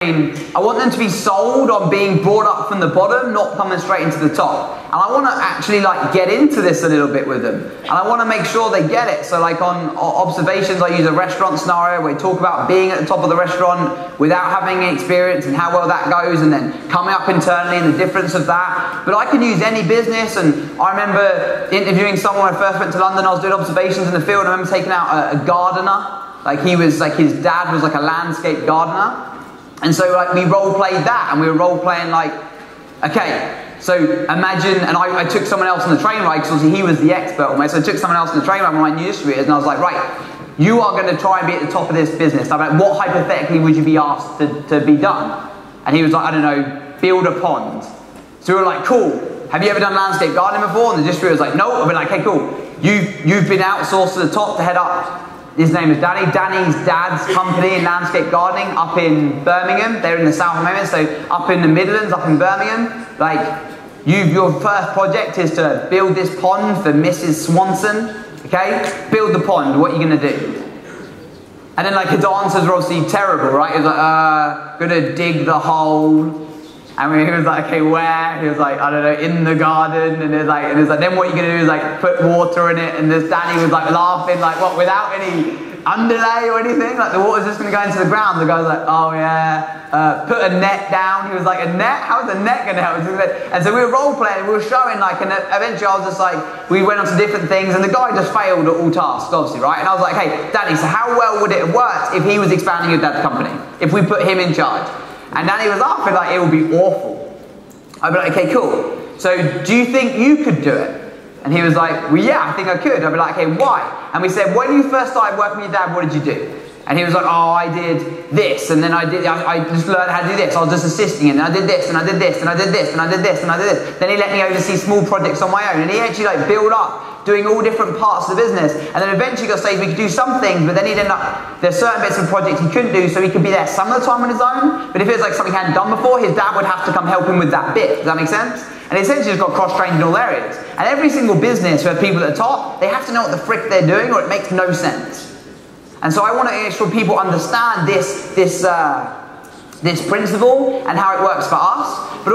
I want them to be sold on being brought up from the bottom, not coming straight into the top. And I want to actually get into this a little bit with them. And I want to make sure they get it. So on observations, I use a restaurant scenario where we talk about being at the top of the restaurant without having any experience and how well that goes, and then coming up internally and the difference of that. But I can use any business. And I remember interviewing someone when I first went to London. I was doing observations in the field. I remember taking out a gardener. His dad was a landscape gardener. And so we role played that, and we were role playing okay, so imagine, and I took someone else on the train ride, because obviously he was the expert on me, so I took someone else on the train ride, one of my new distributors, and I was like, right, you are going to try and be at the top of this business. I'm like, what hypothetically would you be asked to be done? And he was like, I don't know, build a pond. So we were like, cool, have you ever done landscape gardening before? And the distributor was like, no. I'd be like, okay, cool, you've been outsourced to the top to head up. His name is Danny. Danny's dad's company in landscape gardening up in Birmingham. They're in the South of England, so up in the Midlands, up in Birmingham. Your first project is to build this pond for Mrs. Swanson. Okay, build the pond. What are you going to do? And then his answers were obviously terrible, right? He was like, gonna dig the hole. And he was like, okay, where? He was like, I don't know, in the garden. And it was like, then what you're going to do is put water in it. And this Danny was laughing, what, without any underlay or anything? The water's just going to go into the ground. The guy was like, oh yeah, put a net down. He was like, a net? How's a net going to help? And so we were role playing, we were showing and eventually I was just we went on to different things, and the guy just failed at all tasks, obviously, right? And I was like, hey, Danny, so how well would it have worked if he was expanding your dad's company? If we put him in charge? And Danny was laughing it would be awful. I'd be like, okay, cool. So do you think you could do it? And he was like, well, yeah, I think I could. I'd be like, okay, why? And we said, when you first started working with your dad, what did you do? And he was like, oh, I did this, and then I just learned how to do this. I was just assisting him, and I did this, and I did this, and I did this, and I did this, and I did this. Then he let me oversee small projects on my own, and he actually built up, doing all different parts of the business. And then eventually got to stage we could do some things, but then he'd end up, there's certain bits of projects he couldn't do, so he could be there some of the time on his own, but if it was something he hadn't done before, his dad would have to come help him with that bit. Does that make sense? And essentially just got cross-trained in all areas. And every single business where people at the top, they have to know what the frick they're doing, or it makes no sense. And so I want to make sure people understand this principle and how it works for us. But